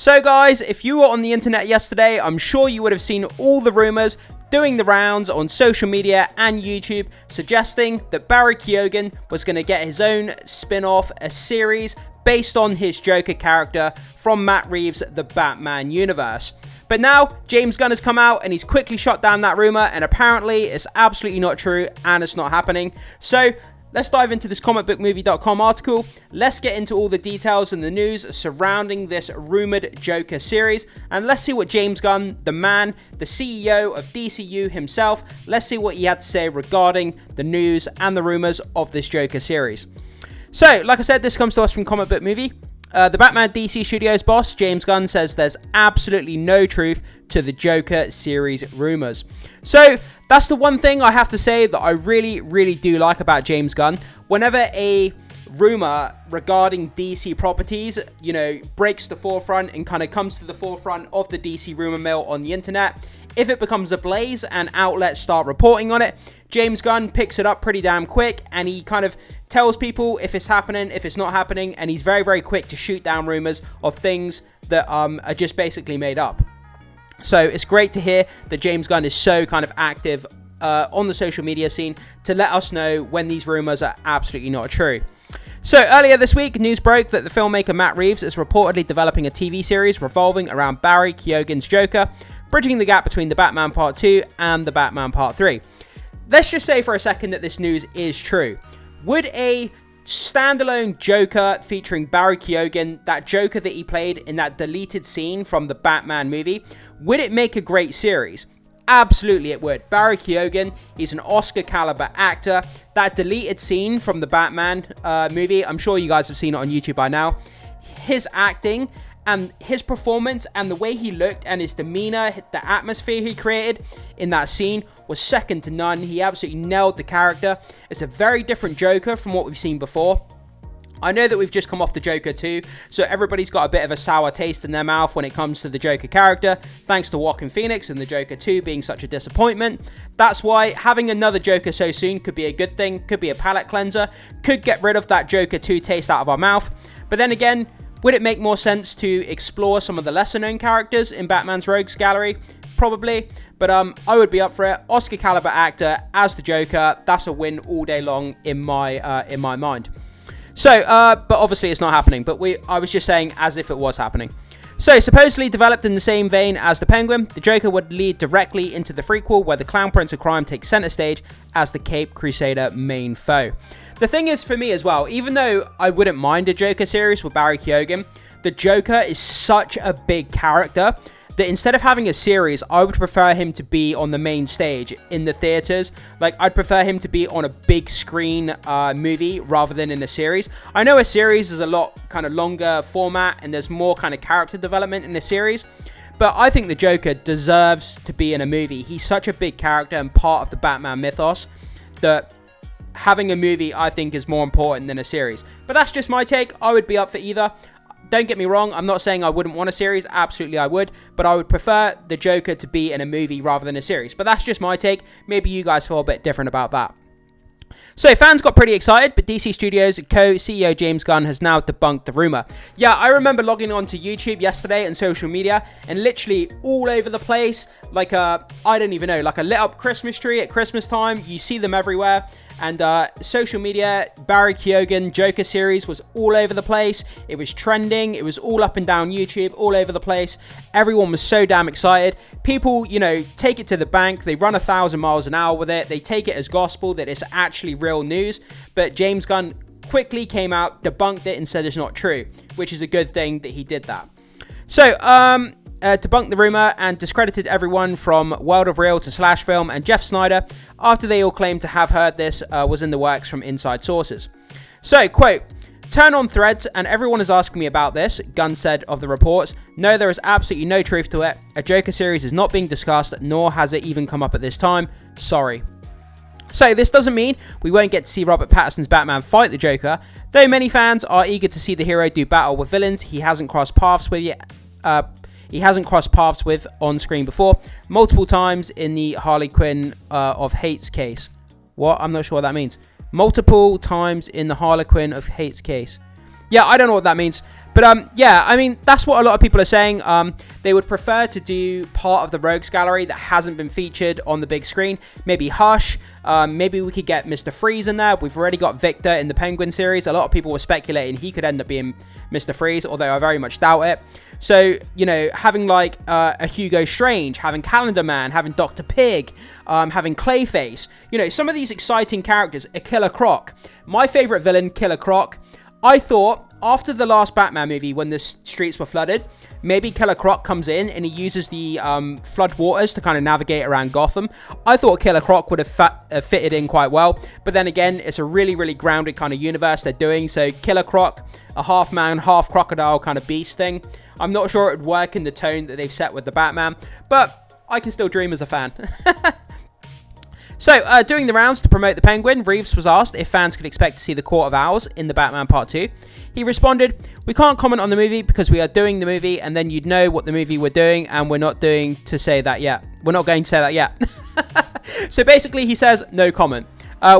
So guys, if you were on the internet yesterday, I'm sure you would have seen all the rumours doing the rounds on social media and YouTube suggesting that Barry Keoghan was going to get his own spin-off, a series based on his Joker character from Matt Reeves' The Batman universe. But now, James Gunn has come out and he's quickly shot down that rumour, and apparently it's absolutely not true and it's not happening. So let's dive into this comicbookmovie.com article. Let's get into all the details and the news surrounding this rumoured Joker series. And let's see what James Gunn, the man, the CEO of DCEU himself, let's see what he had to say regarding the news and the rumours of this Joker series. So, like I said, this comes to us from Comic Book Movie. The Batman DC Studios boss, James Gunn, says there's absolutely no truth to the Joker series rumours. So, that's the one thing I have to say that I really do like about James Gunn. Whenever a rumour regarding DC properties, breaks the forefront and kind of comes to the forefront of the DC rumour mill on the internet, if it becomes ablaze and outlets start reporting on it, James Gunn picks it up pretty damn quick, and he kind of tells people if it's happening, if it's not happening, and he's very quick to shoot down rumours of things that are just basically made up. So it's great to hear that James Gunn is so kind of active on the social media scene to let us know when these rumours are absolutely not true. So earlier this week, news broke that the filmmaker Matt Reeves is reportedly developing a TV series revolving around Barry Keoghan's Joker, bridging the gap between The Batman Part 2 and The Batman Part 3. Let's just say for a second that this news is true. Would a standalone Joker featuring Barry Keoghan, that Joker that he played in that deleted scene from the Batman movie, would it make a great series? Absolutely it would. Barry Keoghan, he's an Oscar caliber actor. That deleted scene from the Batman movie, I'm sure you guys have seen it on YouTube by now. His acting and his performance and the way he looked and his demeanor, the atmosphere he created in that scene was second to none. He absolutely nailed the character. It's a very different Joker from what we've seen before. I know that we've just come off the Joker 2, so everybody's got a bit of a sour taste in their mouth when it comes to the Joker character, thanks to Joaquin Phoenix and the Joker 2 being such a disappointment. That's why having another Joker so soon could be a good thing, could be a palate cleanser, could get rid of that Joker 2 taste out of our mouth. But then again, would it make more sense to explore some of the lesser known characters in Batman's Rogues Gallery? Probably, but I would be up for it. Oscar caliber actor as the Joker, that's a win all day long in my mind. So, but obviously it's not happening, but I was just saying as if it was happening. So, supposedly developed in the same vein as the Penguin, the Joker would lead directly into the prequel where the Clown Prince of Crime takes center stage as the Caped Crusader main foe. The thing is, for me as well, even though I wouldn't mind a Joker series with Barry Keoghan, the Joker is such a big character that instead of having a series, I would prefer him to be on the main stage in the theaters. Like, I'd prefer him to be on a big screen movie rather than in a series. I know a series is a lot kind of longer format and there's more kind of character development in a series, but I think the Joker deserves to be in a movie. He's such a big character and part of the Batman mythos that having a movie, I think, is more important than a series. But that's just my take. I would be up for either. Don't get me wrong, I'm not saying I wouldn't want a series, absolutely I would, but I would prefer the Joker to be in a movie rather than a series. But that's just my take, maybe you guys feel a bit different about that. So fans got pretty excited, but DC Studios co-CEO James Gunn has now debunked the rumour. Yeah, I remember logging on to YouTube yesterday and social media, and literally all over the place, like a lit up Christmas tree at Christmas time, you see them everywhere. And social media, Barry Keoghan Joker series was all over the place. It was trending. It was all up and down YouTube, all over the place. Everyone was so damn excited. People, take it to the bank. They run 1,000 miles an hour with it. They take it as gospel that it's actually real news. But James Gunn quickly came out, debunked it, and said it's not true, which is a good thing that he did that. So, debunked the rumour and discredited everyone from World of Real to Slash Film and Jeff Snyder after they all claimed to have heard this was in the works from inside sources. So, quote, "Turn on Threads and everyone is asking me about this," Gunn said of the reports. "No, there is absolutely no truth to it. A Joker series is not being discussed, nor has it even come up at this time. Sorry." So this doesn't mean we won't get to see Robert Pattinson's Batman fight the Joker, though many fans are eager to see the hero do battle with villains he hasn't crossed paths with yet. On screen before, multiple times in the Harley Quinn of Hate's case. What? I'm not sure what that means. Multiple times in the Harlequin of Hate's case. Yeah, I don't know what that means. But yeah, I mean, that's what a lot of people are saying. They would prefer to do part of the Rogues Gallery that hasn't been featured on the big screen. Maybe Hush. Maybe we could get Mr. Freeze in there. We've already got Victor in the Penguin series. A lot of people were speculating he could end up being Mr. Freeze, although I very much doubt it. So, you know, having like a Hugo Strange, having Calendar Man, having Dr. Pig, having Clayface, you know, some of these exciting characters, a Killer Croc. My favorite villain, Killer Croc. I thought after the last Batman movie, when the streets were flooded, maybe Killer Croc comes in and he uses the flood waters to kind of navigate around Gotham. I thought Killer Croc would have fitted in quite well. But then again, it's a really, really grounded kind of universe they're doing. So Killer Croc, a half man, half crocodile kind of beast thing. I'm not sure it would work in the tone that they've set with the Batman, but I can still dream as a fan. So, doing the rounds to promote the Penguin, Reeves was asked if fans could expect to see the Court of Owls in the Batman Part 2. He responded, "We can't comment on the movie because we are doing the movie, and then you'd know what the movie we're doing, and we're not going to say that yet." So basically, he says, no comment.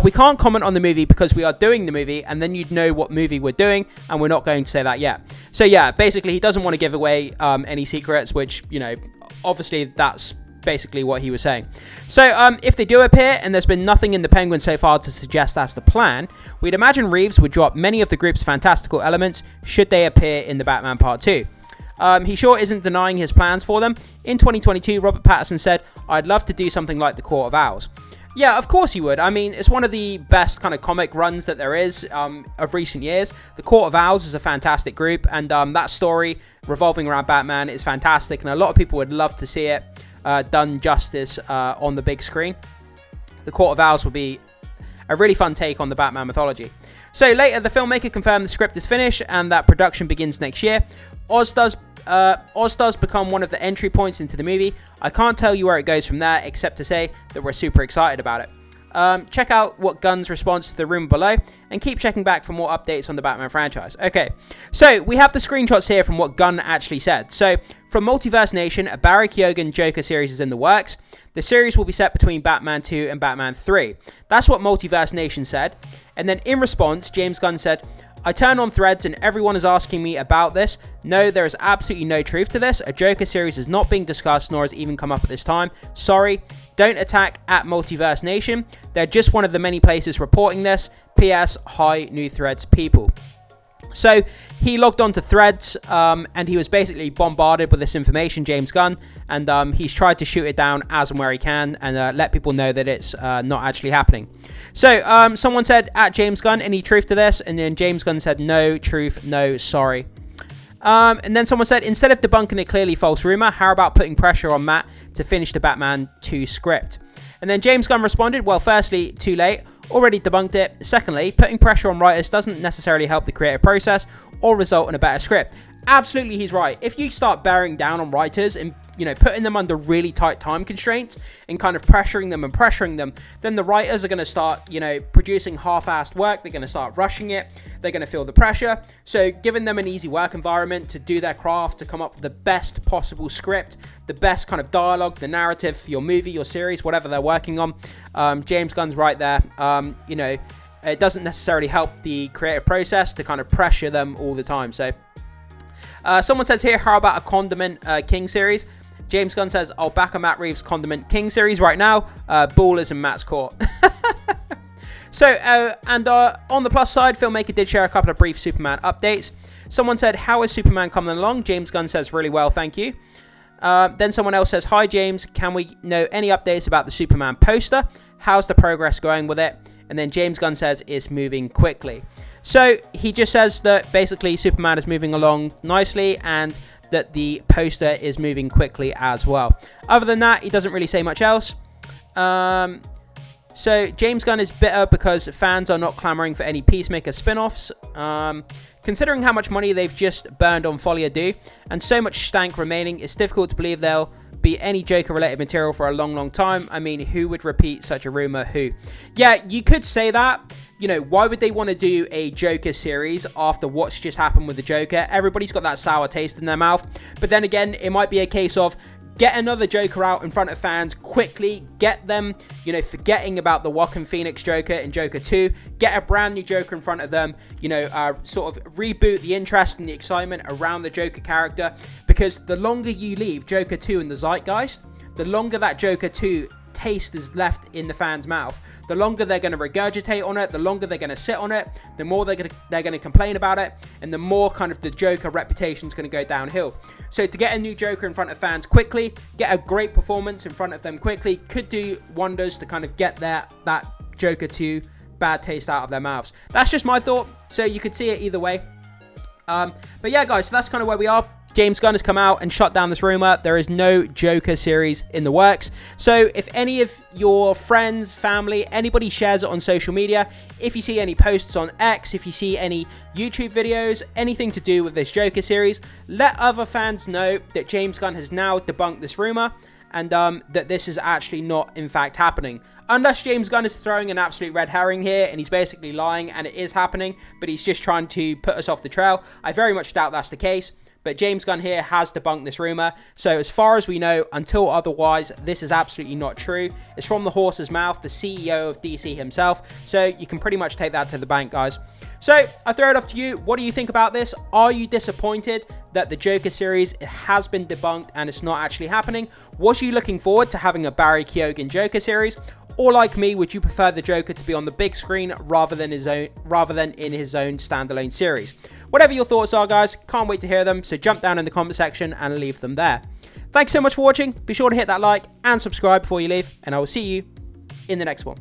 We can't comment on the movie because we are doing the movie, and then you'd know what movie we're doing, and we're not going to say that yet. So yeah, basically, he doesn't want to give away any secrets, which, you know, obviously that's basically what he was saying. So if they do appear, and there's been nothing in the Penguin so far to suggest that's the plan, we'd imagine Reeves would drop many of the group's fantastical elements should they appear in the Batman Part 2. He sure isn't denying his plans for them. In 2022, Robert Pattinson said, "I'd love to do something like the Court of Owls." Yeah, of course he would. I mean, it's one of the best kind of comic runs that there is of recent years. The Court of Owls is a fantastic group, and that story revolving around Batman is fantastic, and a lot of people would love to see it done justice on the big screen. The Court of Owls would be a really fun take on the Batman mythology. So later, the filmmaker confirmed the script is finished and that production begins next year. Oz does become one of the entry points into the movie. I can't tell you where it goes from there, except to say that we're super excited about it. Check out what Gunn's response to the rumor below, and keep checking back for more updates on the Batman franchise. Okay, so we have the screenshots here from what Gunn actually said. So, from Multiverse Nation, a Barry Keoghan Joker series is in the works. The series will be set between Batman 2 and Batman 3. That's what Multiverse Nation said. And then in response, James Gunn said, "I turn on threads and everyone is asking me about this. No, there is absolutely no truth to this. A Joker series is not being discussed nor has even come up at this time. Sorry. Don't attack at Multiverse Nation. They're just one of the many places reporting this. PS, hi, new threads people." So he logged on to Threads and he was basically bombarded with this information, James Gunn, and he's tried to shoot it down as and where he can and let people know that it's not actually happening. So someone said, at James Gunn, any truth to this? And then James Gunn said, no truth, no sorry. And then someone said, instead of debunking a clearly false rumor, how about putting pressure on Matt to finish the Batman 2 script? And then James Gunn responded, well, firstly, too late. Already debunked it. Secondly, putting pressure on writers doesn't necessarily help the creative process or result in a better script. Absolutely, he's right. If you start bearing down on writers and, you know, putting them under really tight time constraints and kind of pressuring them, then the writers are going to start, you know, producing half-assed work. They're going to start rushing it. They're going to feel the pressure. So giving them an easy work environment to do their craft, to come up with the best possible script, the best kind of dialogue, the narrative for your movie, your series, whatever they're working on. James Gunn's right there. You know, it doesn't necessarily help the creative process to kind of pressure them all the time. So someone says here, how about a Condiment King series? James Gunn says, I'll back a Matt Reeves Condiment King series right now. Ball is in Matt's court. So, on the plus side, filmmaker did share a couple of brief Superman updates. Someone said, how is Superman coming along? James Gunn says, really well, thank you. Then someone else says, hi James, can we know any updates about the Superman poster? How's the progress going with it? And then James Gunn says, it's moving quickly. So he just says that basically Superman is moving along nicely and that the poster is moving quickly as well. Other than that, he doesn't really say much else. So James Gunn is bitter because fans are not clamoring for any Peacemaker spin-offs. Considering how much money they've just burned on Folie à Deux and so much stank remaining, it's difficult to believe there'll be any Joker-related material for a long, long time. I mean, who would repeat such a rumor? Who? Yeah, you could say that. You know, why would they want to do a Joker series after what's just happened with the Joker? Everybody's got that sour taste in their mouth. But then again, it might be a case of Get another Joker out in front of fans quickly. Get them, you know, forgetting about the Joaquin Phoenix Joker in Joker 2. Get a brand new Joker in front of them, you know, sort of reboot the interest and the excitement around the Joker character. Because the longer you leave Joker 2 in the zeitgeist, the longer that Joker 2 taste is left in the fans' mouth, the longer they're going to regurgitate on it, the longer they're going to sit on it, the more they're going to complain about it, and the more kind of the Joker reputation is going to go downhill. So to get a new Joker in front of fans quickly, get a great performance in front of them quickly, could do wonders to kind of get that Joker 2 bad taste out of their mouths. That's just my thought, so you could see it either way. But yeah, guys, so that's kind of where we are. James Gunn has come out and shut down this rumor. There is no Joker series in the works. So if any of your friends, family, anybody shares it on social media, if you see any posts on X, if you see any YouTube videos, anything to do with this Joker series, let other fans know that James Gunn has now debunked this rumor and that this is actually not in fact happening. Unless James Gunn is throwing an absolute red herring here and he's basically lying and it is happening, but he's just trying to put us off the trail. I very much doubt that's the case. But James Gunn here has debunked this rumor. So as far as we know, until otherwise, this is absolutely not true. It's from the horse's mouth, the CEO of DC himself. So you can pretty much take that to the bank, guys. So I throw it off to you. What do you think about this? Are you disappointed that the Joker series has been debunked and it's not actually happening? Was you looking forward to having a Barry Keoghan Joker series? Or like me, would you prefer the Joker to be on the big screen rather than in his own standalone series? Whatever your thoughts are, guys, can't wait to hear them, so jump down in the comment section and leave them there. Thanks so much for watching. Be sure to hit that like and subscribe before you leave, and I will see you in the next one.